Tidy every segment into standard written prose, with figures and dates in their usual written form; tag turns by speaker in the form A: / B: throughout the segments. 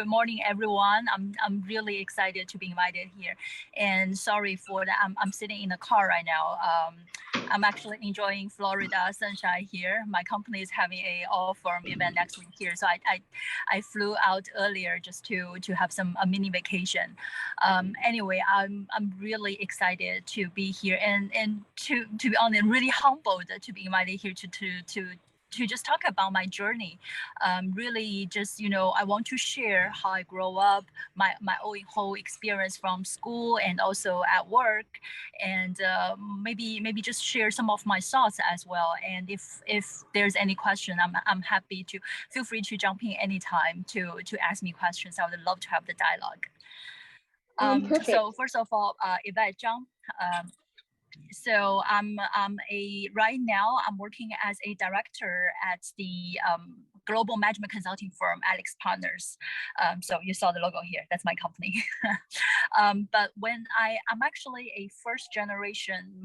A: morning, everyone. I'm really excited to be invited here, and sorry for that. I'm sitting in the car right now. I'm actually enjoying Florida sunshine here. My company is having a all firm event next week here, so I flew out earlier just to have a mini vacation. Anyway, I'm really excited to be here and to be honest, really humbled to be invited here to just talk about my journey. Really just, I want to share how I grow up, my whole experience from school and also at work, and maybe just share some of my thoughts as well. And if there's any question, I'm happy to feel free to jump in anytime to ask me questions. I would love to have the dialogue. So first of all, Yvette Zhang. So right now I'm working as a director at the global management consulting firm AlixPartners. So you saw the logo here. That's my company. But when I'm actually a first generation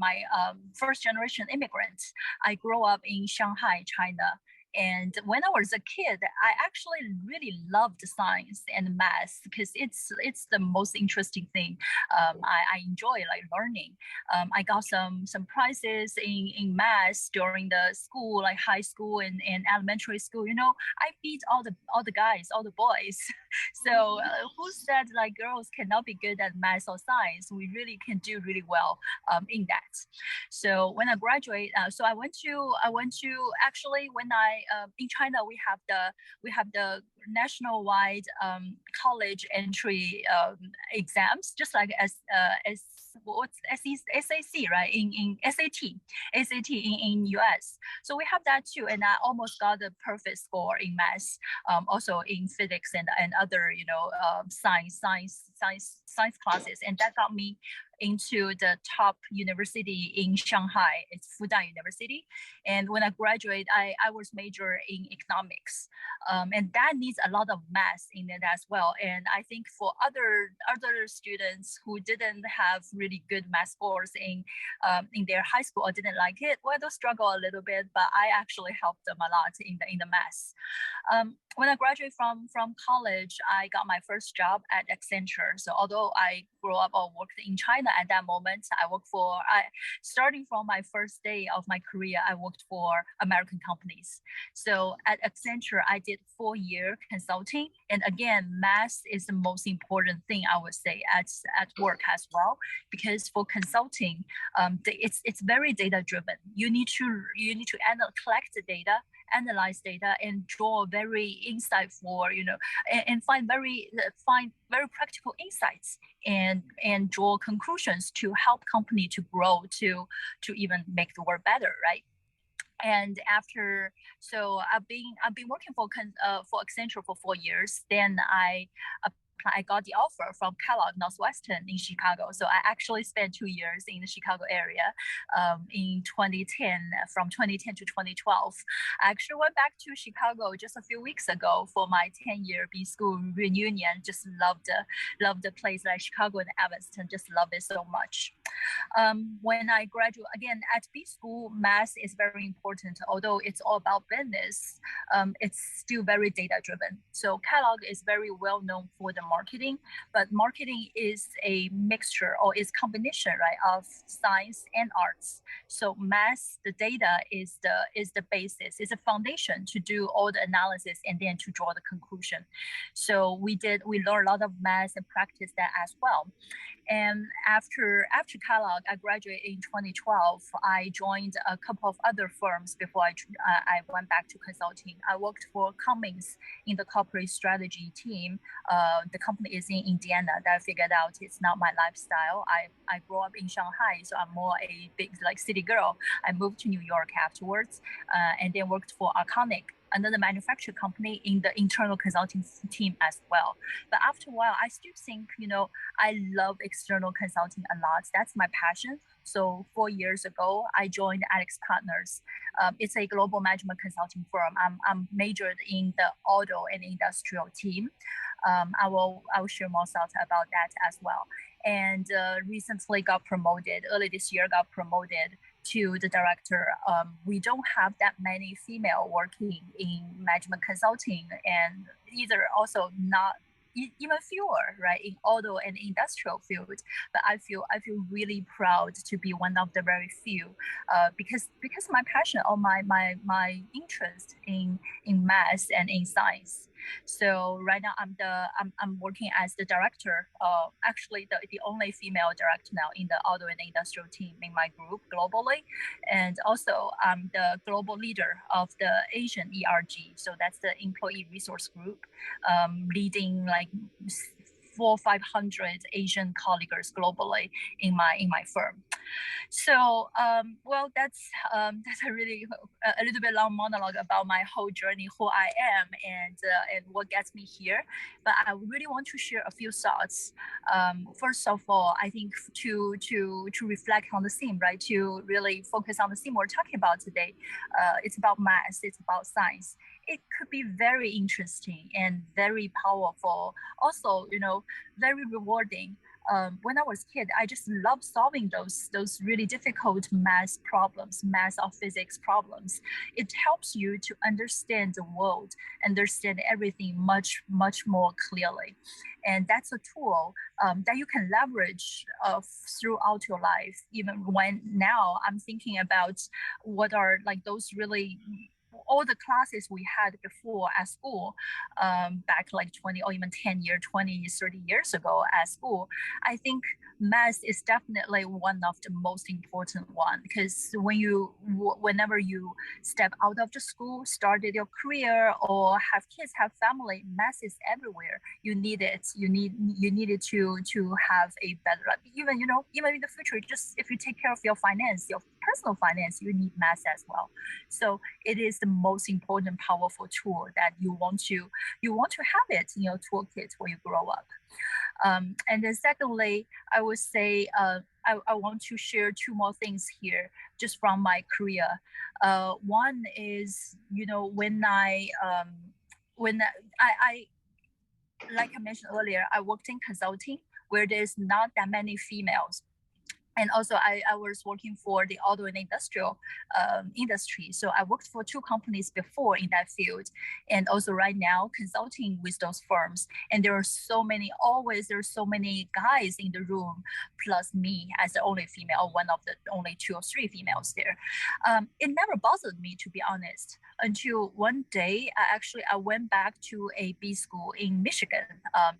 A: immigrant. I grew up in Shanghai, China. And when I was a kid, I actually really loved science and math because it's the most interesting thing. I enjoy like learning. I got some prizes in math during the school, like high school and elementary school. I beat all the guys, all the boys. So who said like girls cannot be good at math or science? We really can do really well in that. So when I graduate, so I went to actually when in China we have the national-wide college entry exams, just like as what's SAC, right? In SAT in US. So we have that too, and I almost got the perfect score in math, also in physics and other science classes, and that got me into the top university in Shanghai. It's Fudan University. And when I graduated, I was major in economics. And that needs a lot of math in it as well. And I think for other students who didn't have really good math scores in their high school or didn't like it, well, they'll struggle a little bit, but I actually helped them a lot in the math. When I graduated from college, I got my first job at Accenture. So although I grew up or worked in China at that moment, starting from my first day of my career, I worked for American companies. So at Accenture, I did 4-year consulting. And again, math is the most important thing I would say at work as well, because for consulting, it's very data driven. You need to collect the data, analyze data, and draw very insightful, and find very practical insights and draw conclusions to help company to grow to even make the world better, right? And so I've been working for Accenture for 4 years. Then I got the offer from Kellogg Northwestern in Chicago. So I actually spent 2 years in the Chicago area in 2010, from 2010 to 2012. I actually went back to Chicago just a few weeks ago for my 10-year B school reunion. Just loved the place, like Chicago and Evanston, just loved it so much. When I graduate, again, at B school, math is very important. Although it's all about business, it's still very data driven. So Kellogg is very well known for the marketing, but marketing is a mixture or is combination, right, of science and arts. So math, the data is the basis, is a foundation to do all the analysis and then to draw the conclusion. So we learned a lot of math and practice that as well. And after Kellogg, I graduated in 2012. I joined a couple of other firms before I went back to consulting. I worked for Cummins in the corporate strategy team. The company is in Indiana. That I figured out it's not my lifestyle. I grew up in Shanghai, so I'm more a big city girl. I moved to New York afterwards, and then worked for Arconic, another manufacturing company, in the internal consulting team as well. But after a while, I still think, I love external consulting a lot. That's my passion. So 4 years ago, I joined AlixPartners. It's a global management consulting firm. I'm majored in the auto and industrial team. I will share more thoughts about that as well. And recently got promoted, early this year got promoted to the director. We don't have that many female working in management consulting, and either also not even fewer, right, in auto and industrial field. But I feel really proud to be one of the very few, because my passion or my interest in math and in science. So right now I'm working as the director, actually the only female director now in the auto and industrial team in my group globally, and also I'm the global leader of the Asian ERG. So that's the employee resource group, leading like 400-500 Asian colleagues globally in my firm. So, well, that's a really a little bit long monologue about my whole journey, who I am, and what gets me here. But I really want to share a few thoughts. First of all, I think to reflect on the theme, right? To really focus on the theme we're talking about today. It's about math. It's about science. It could be very interesting and very powerful. Also, very rewarding. When I was a kid, I just loved solving those really difficult math problems, math or physics problems. It helps you to understand the world, understand everything much more clearly, and that's a tool that you can leverage throughout your life. Even when now I'm thinking about what are like those really all the classes we had before at school, back like 20 or even 10 years, 20, 30 years ago at school, I think math is definitely one of the most important one, because whenever you step out of the school, started your career or have kids, have family, math is everywhere. You need it. You need it to have a better life. Even in the future, just if you take care of your finance, your personal finance, you need math as well. So it is the most important, powerful tool that you want to have it in your toolkit when you grow up. And then secondly, I would say I want to share two more things here just from my career. One is, when I like I mentioned earlier, I worked in consulting where there's not that many females. And also I was working for the auto and industrial industry. So I worked for two companies before in that field, and also right now consulting with those firms. And there are so many guys in the room, plus me as the only female, one of the only 2 or 3 females there. It never bothered me, to be honest, until one day I went back to a B school in Michigan.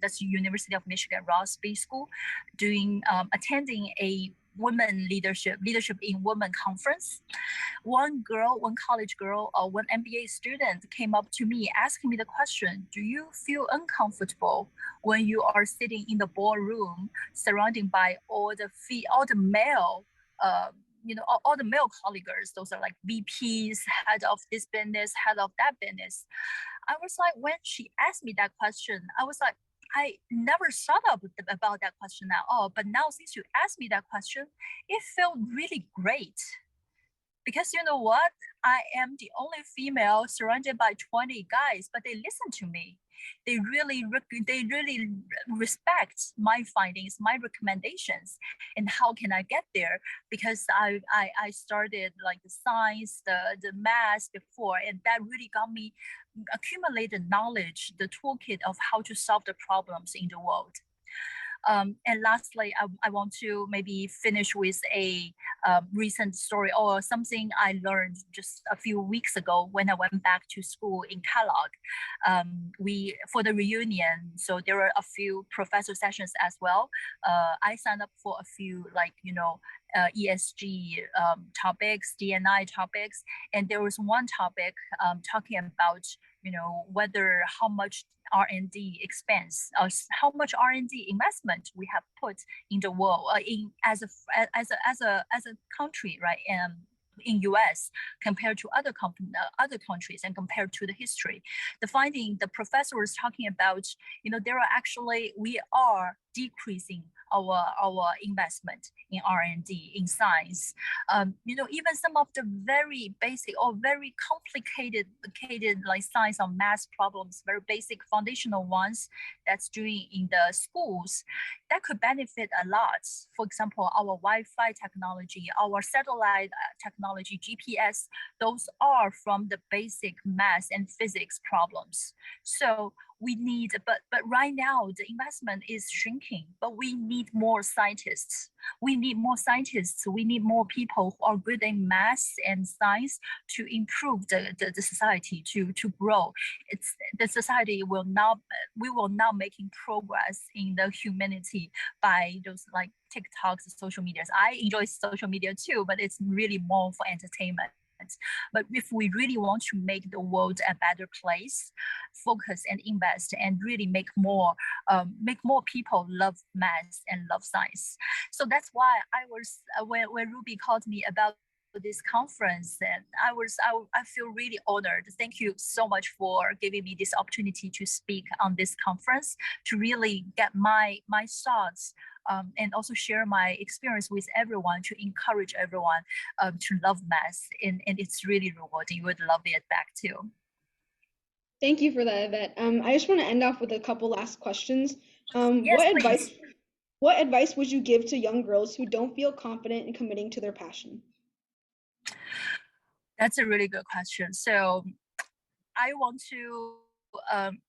A: That's University of Michigan, Ross B School, attending a women leadership in women conference. One college girl or one MBA student came up to me asking me the question, do you feel uncomfortable when you are sitting in the ballroom surrounded by all the male all the male colleagues? Those are like VPs, head of this business, head of that business. I was like, when she asked me that question, I was like, I never thought about that question at all. But now, since you asked me that question, it felt really great. Because you know what? I am the only female surrounded by 20 guys, but they listen to me. They really respect my findings, my recommendations, and how can I get there? Because I started like the science, the math before, and that really got me accumulated knowledge, the toolkit of how to solve the problems in the world. And lastly, I want to maybe finish with a recent story or something I learned just a few weeks ago when I went back to school in Kellogg. For the reunion, so there were a few professor sessions as well. I signed up for a few ESG topics, D&I topics, and there was one topic talking about whether how much R&D expense, how much R&D investment we have put in the world, as a country, right? In US compared to other countries and compared to the history. The professor was talking about, we are decreasing our investment in R&D, in science. Even some of the very basic or very complicated like science or math problems, very basic foundational ones that's doing in the schools, that could benefit a lot. For example, our Wi-Fi technology, our satellite technology, GPS, those are from the basic math and physics problems. So we need, but right now the investment is shrinking, but we need more scientists. We need more scientists. We need more people who are good in math and science to improve the society, to grow. It's the society will not, we will not making progress in the humanity by those like TikToks, social medias. I enjoy social media too, but it's really more for entertainment. But if we really want to make the world a better place, focus and invest and really make more people love math and love science. So that's why I was when Ruby called me about this conference, and I feel really honored. Thank you so much for giving me this opportunity to speak on this conference, to really get my thoughts and also share my experience with everyone, to encourage everyone to love math, and it's really rewarding. You would love it back too.
B: Thank you for that, Yvette. I just want to end off with a couple last questions.
A: Yes, please.
B: What advice would you give to young girls who don't feel confident in committing to their passion?
A: That's a really good question. So I want to,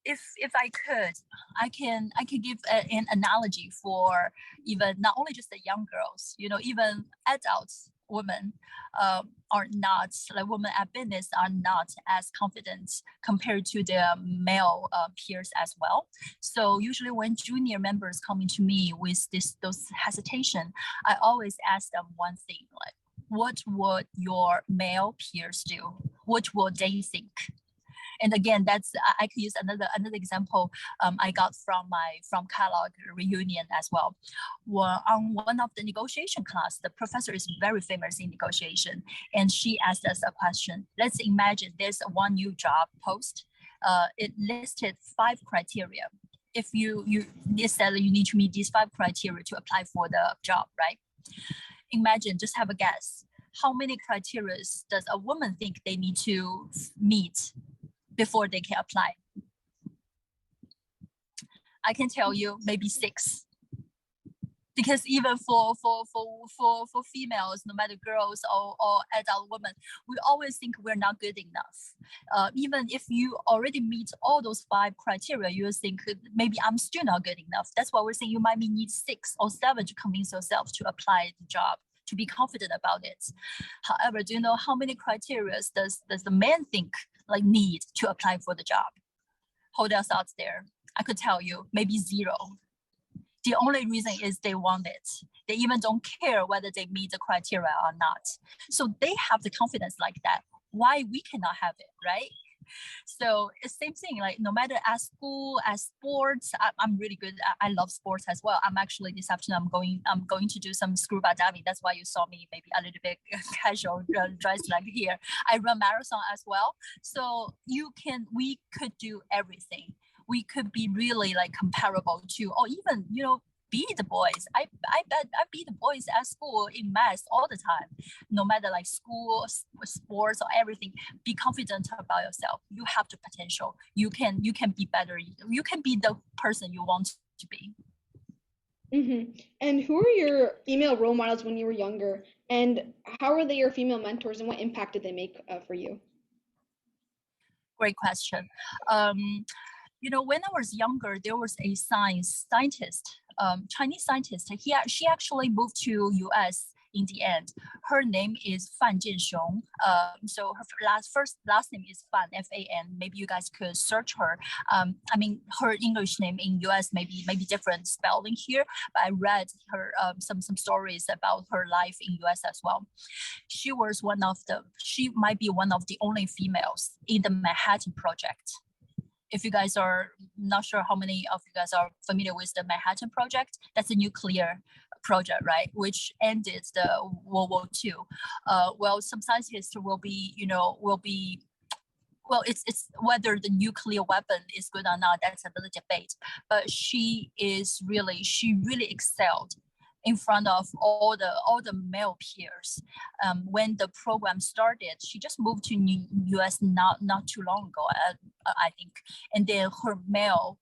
A: if I could, I can give an analogy for even not only just the young girls, even adults. Women are not, like women at business are not as confident compared to their male peers as well. So usually when junior members coming to me with those hesitation, I always ask them one thing, like, what would your male peers do? What would they think? And again, that's, I could use another example I got from Kellogg reunion as well. Well, on one of the negotiation class, the professor is very famous in negotiation, and she asked us a question. Let's imagine there's one new job post. It listed 5 criteria. If you said you need to meet these 5 criteria to apply for the job, right? Imagine, just have a guess. How many criteria does a woman think they need to meet before they can apply? I can tell you maybe 6. Because even for females, no matter girls or adult women, we always think we're not good enough. Even if you already meet all those 5 criteria, you think maybe I'm still not good enough. That's why we're saying you might need 6 or 7 to convince yourself to apply the job, to be confident about it. However, do you know how many criteria does the man think like need to apply for the job? Hold your thoughts there. I could tell you maybe 0. The only reason is they want it. They even don't care whether they meet the criteria or not. So they have the confidence like that. Why we cannot have it, right? So it's same thing, like no matter at school, at sports, I'm really good. I love sports as well. I'm actually this afternoon, I'm going to do some scuba diving. That's why you saw me maybe a little bit casual dressed like here. I run marathon as well. So we could do everything. We could be really like comparable to, or even, be the boys. I bet I beat the boys at school in math all the time. No matter like school, sports, or everything. Be confident about yourself. You have the potential. You can be better. You can be the person you want to be.
B: Mm-hmm. And who were your female role models when you were younger? And how were they your female mentors, and what impact did they make for you?
A: Great question. When I was younger, there was a scientist, Chinese scientist. She actually moved to US in the end. Her name is Fan Jianxiong. So her last name is Fan, F-A-N. Maybe you guys could search her. Her English name in US maybe different spelling here, but I read her some stories about her life in US as well. She might be one of the only females in the Manhattan Project. If you guys are not sure how many of you guys are familiar with the Manhattan Project, that's a nuclear project, right? Which ended the World War II. Well, some scientists will be, well, it's whether the nuclear weapon is good or not, that's another debate. But she really excelled in front of all the male peers. When the program started, she just moved to US not too long ago, I think. And then her male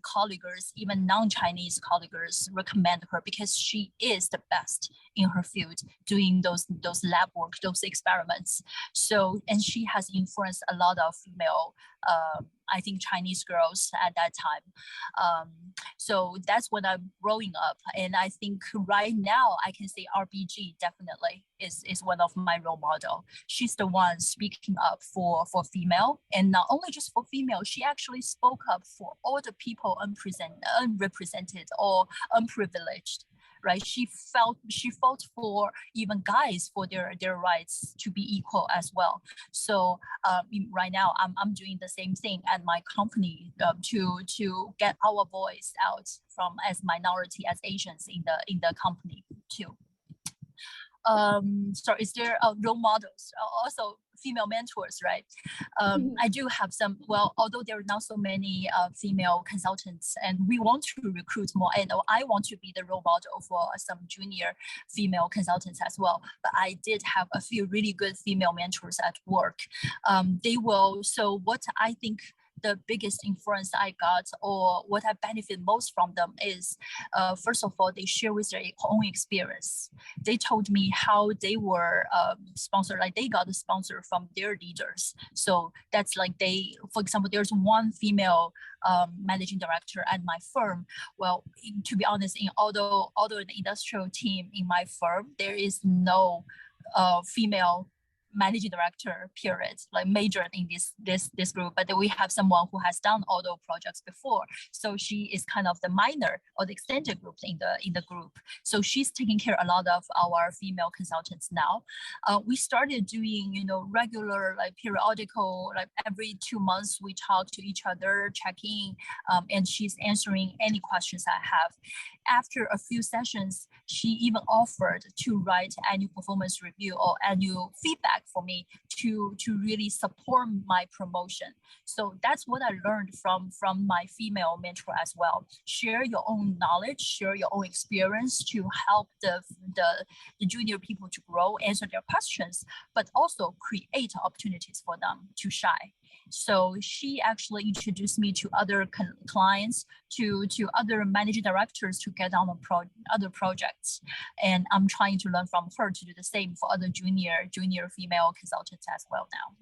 A: colleagues, even non-Chinese colleagues, recommend her because she is the best in her field, doing those lab work, those experiments. So, and she has influenced a lot of female, I think Chinese girls at that time. So that's when I'm growing up. And I think right now I can say RBG definitely is one of my role model. She's the one speaking up for female, and not only just for female, she actually spoke up for all the people unrepresented or unprivileged. Right, she fought for even guys for their rights to be equal as well. So right now I'm doing the same thing at my company to get our voice out from as minority, as Asians in the company too. So is there role models, also female mentors, right? I do have some, well, although there are not so many female consultants, and we want to recruit more, and I want to be the role model for some junior female consultants as well. But I did have a few really good female mentors at work. So what I think the biggest influence I got, or what I benefit most from them, is first of all, they share with their own experience. They told me how they were sponsored, like they got a sponsor from their leaders. So that's like for example, there's one female managing director at my firm. Well, to be honest, although in the industrial team in my firm, there is no female managing director, period, like major in this group. But then we have someone who has done all those projects before, so she is kind of the minor or the extended group in the group. So she's taking care a lot of our female consultants now. We started doing regular, like periodical, like every 2 months we talk to each other, check in, and she's answering any questions I have. After a few sessions, she even offered to write annual performance review or annual feedback for me to really support my promotion. So that's what I learned from my female mentor as well. Share your own knowledge, share your own experience to help the junior people to grow, answer their questions, but also create opportunities for them to shine. So she actually introduced me to other clients, to other managing directors to get on other projects. And I'm trying to learn from her to do the same for other junior female consultants as well now.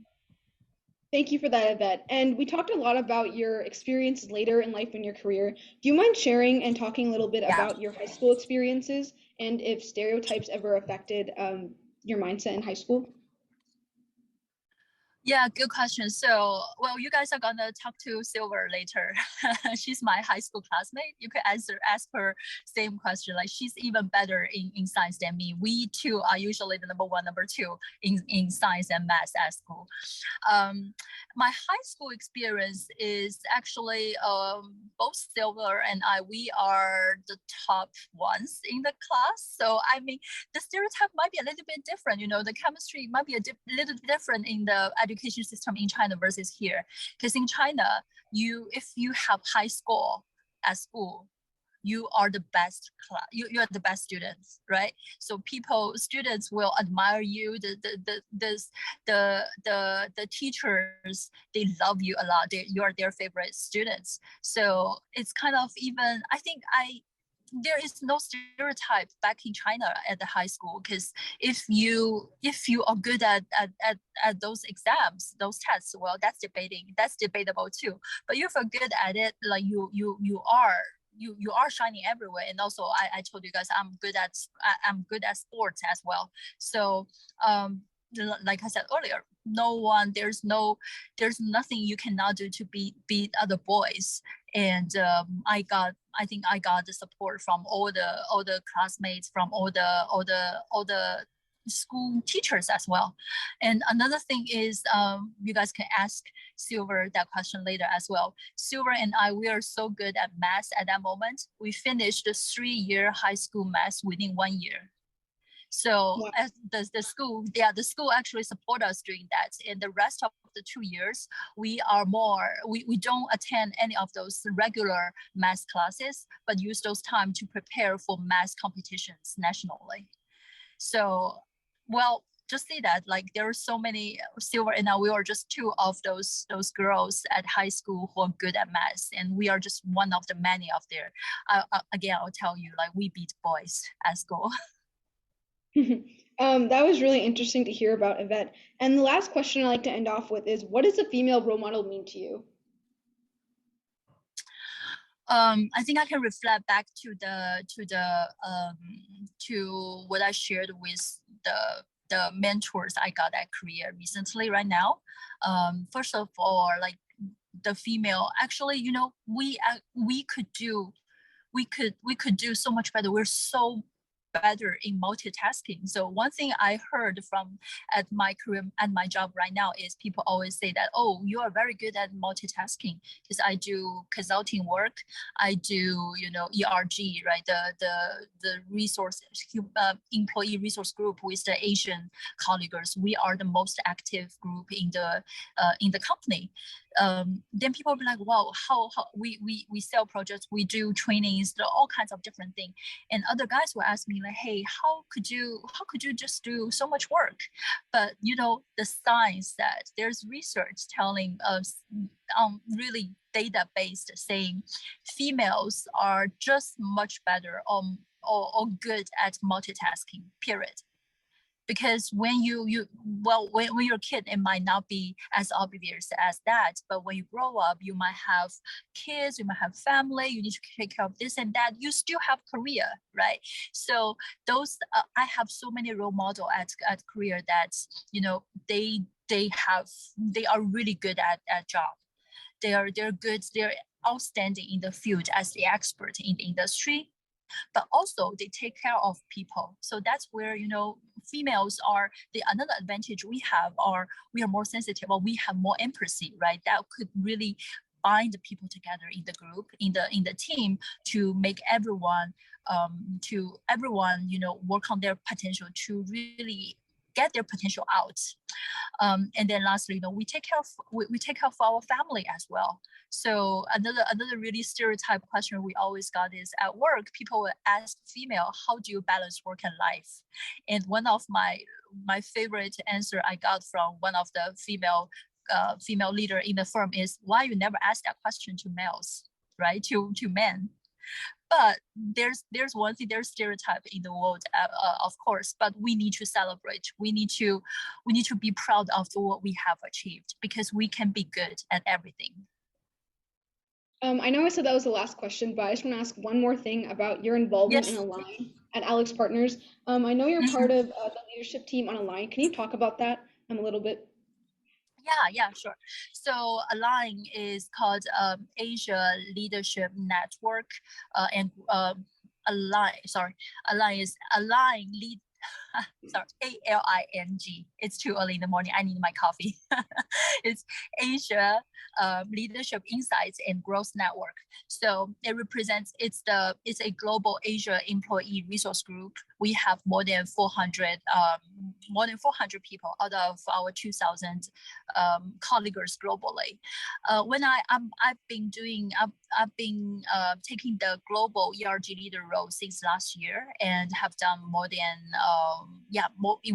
B: Thank you for that, Yvette. And we talked a lot about your experiences later in life in your career. Do you mind sharing and talking a little bit about your high school experiences, and if stereotypes ever affected your mindset in high school?
A: Yeah, good question. So, well, you guys are gonna talk to Silver later. She's my high school classmate. You can ask her same question. Like, she's even better in science than me. We two are usually the number one, number two in science and math at school. My high school experience is actually both Silver and we are the top ones in the class. So I mean, the stereotype might be a little bit different. The chemistry might be a little bit different in the education system in China versus here. Because in China, if you have high score at school, you are the best class. You are the best students, right? So students will admire you. The teachers, they love you a lot. You are their favorite students. So it's kind of even. I think there is no stereotype back in China at the high school, because if you are good at those exams, those tests, well, that's debatable too. But if you're good at it, like you are shining everywhere. And also I told you guys I'm good at sports as well. So like I said earlier, there's nothing you cannot do to beat other boys. And I think I got the support from all the classmates, from all the school teachers as well. And another thing is, you guys can ask Silver that question later as well. Silver and we are so good at math at that moment. We finished the 3-year high school math within 1 year. So as the school actually support us during that. And the rest of the 2 years, we don't attend any of those regular math classes, but use those time to prepare for math competitions nationally. So, well, just see that, like, there are so many. Silver and we are just two of those girls at high school who are good at math, and we are just one of the many of there. Again, I'll tell you, like, we beat boys at school.
B: That was really interesting to hear about, Yvette. And the last question I like to end off with is, what does a female role model mean to you?
A: I think I can reflect back to what I shared with the mentors I got at career recently right now. First of all, like the female, actually, we could do so much better. We're so better in multitasking. So one thing I heard from at my career and my job right now is people always say that, oh, you are very good at multitasking, because I do consulting work, I do ERG, right, the resource employee resource group with the Asian colleagues. We are the most active group in the company. Then people will be like, wow, how we sell projects, we do trainings, all kinds of different things. And other guys will ask me like, hey, how could you just do so much work? But the science that there's research telling us, really data based, saying females are just much better or good at multitasking, period. Because when when you're a kid, it might not be as obvious as that, but when you grow up, you might have kids, you might have family, you need to take care of this and that, you still have career, right? So those I have so many role model at career that they are really good at job. They're good, they're outstanding in the field as the expert in the industry, but also they take care of people. So that's where females are the another advantage we have, are we are more sensitive, or we have more empathy, right? That could really bind the people together in the group, in the team, to make everyone work on their potential, to really get their potential out. And then lastly, we take care of our family as well. So another really stereotype question we always got is, at work, people will ask female, how do you balance work and life? And one of my favorite answer I got from one of the female leader in the firm is, why you never ask that question to males, right? To men. But there's one thing, there's stereotype in the world, of course, but we need to celebrate. We need to be proud of what we have achieved, because we can be good at everything.
B: I know I said that was the last question, but I just want to ask one more thing about your involvement
A: Yes.
B: in Align at AlixPartners. I know you're part of the leadership team on Align. Can you talk about that a little bit?
A: Yeah, sure. So Align is called Asia Leadership Network, and Align is Align Lead. Sorry, ALING. It's too early in the morning. I need my coffee. It's Asia Leadership Insights and Growth Network. So it represents, it's a global Asia employee resource group. We have more than 400 people out of our 2,000 colleagues globally. When I've been taking the global ERG leader role since last year, and have done more than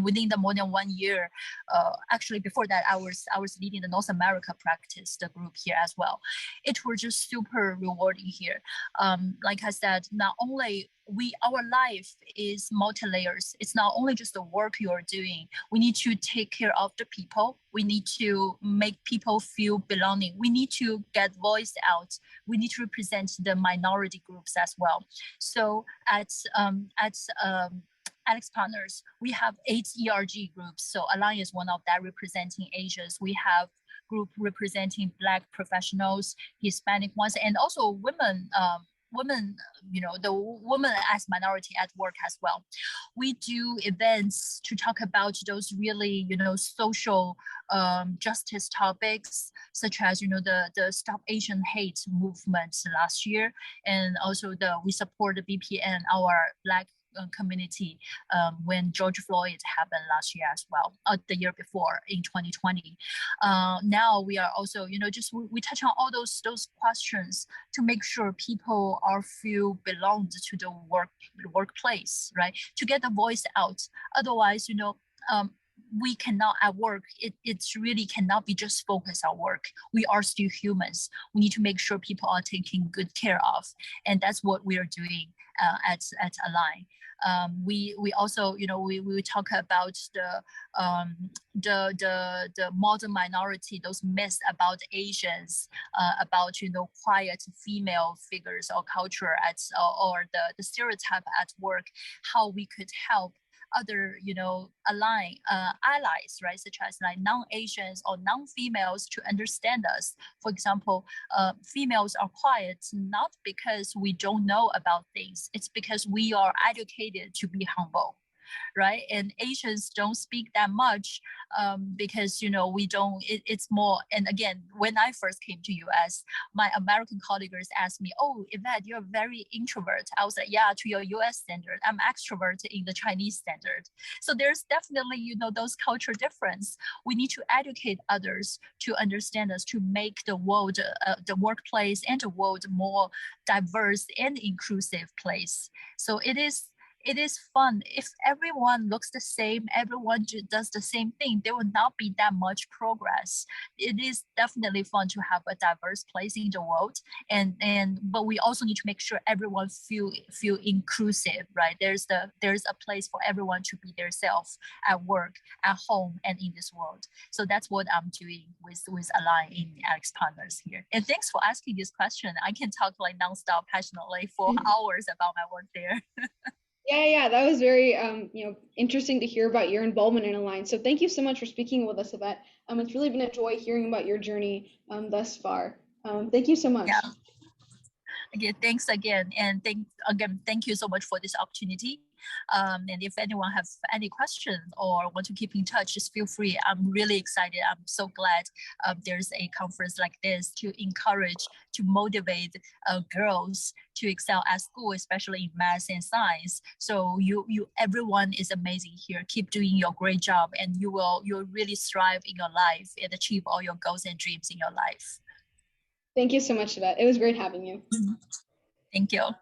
A: within the more than 1 year. Actually, before that, I was leading the North America practice, the group here as well. It was just super rewarding here. Like I said, not only our life is multi-layers. It's not only just the work you're doing. We need to take care of the people. We need to make people feel belonging. We need to get voice out. We need to represent the minority groups as well. So at AlixPartners, we have 8 ERG groups. So Align is one of that, representing Asians. We have group representing Black professionals, Hispanic ones, and also women, the women as minority at work as well. We do events to talk about those really, social justice topics, such as, the Stop Asian Hate movement last year. And also we support the BPN, our Black community, when George Floyd happened last year as well, the year before in 2020. Now we are also, we touch on all those questions to make sure people feel belonged to the workplace, right? To get the voice out. Otherwise, we cannot at work, it really cannot be just focused on work. We are still humans. We need to make sure people are taken good care of. And that's what we are doing at Align. We also, we talk about the modern minority, those myths about Asians, about quiet female figures or culture or the stereotype at work, how we could help other allies, right, such as like non-Asians or non-females to understand us. For example, females are quiet not because we don't know about things, it's because we are educated to be humble, right? And Asians don't speak that much because we don't. It's more. And again, when I first came to US, my American colleagues asked me, "Oh, Yvette, you're very introvert." I was like, "Yeah, to your US standard, I'm extrovert in the Chinese standard." So there's definitely those culture difference. We need to educate others to understand us, to make the world, the workplace, and the world more diverse and inclusive place. So it is fun. If everyone looks the same, everyone does the same thing, there will not be that much progress. It is definitely fun to have a diverse place in the world, but we also need to make sure everyone feel inclusive, right? There's a place for everyone to be themselves at work, at home, and in this world. So that's what I'm doing with Align in AlixPartners here. And thanks for asking this question. I can talk like nonstop passionately for hours about my work there.
B: Yeah, that was very interesting to hear about your involvement in Align. So thank you so much for speaking with us about. It's really been a joy hearing about your journey thus far. Thank you so much.
A: Yeah. Again, thanks again, and thank you so much for this opportunity. And if anyone has any questions or want to keep in touch, just feel free. I'm really excited. I'm so glad there's a conference like this to encourage, to motivate girls to excel at school, especially in math and science. So everyone is amazing here. Keep doing your great job, and you'll really strive in your life and achieve all your goals and dreams in your life.
B: Thank you so much, Yvette. It was great having you.
A: Thank you.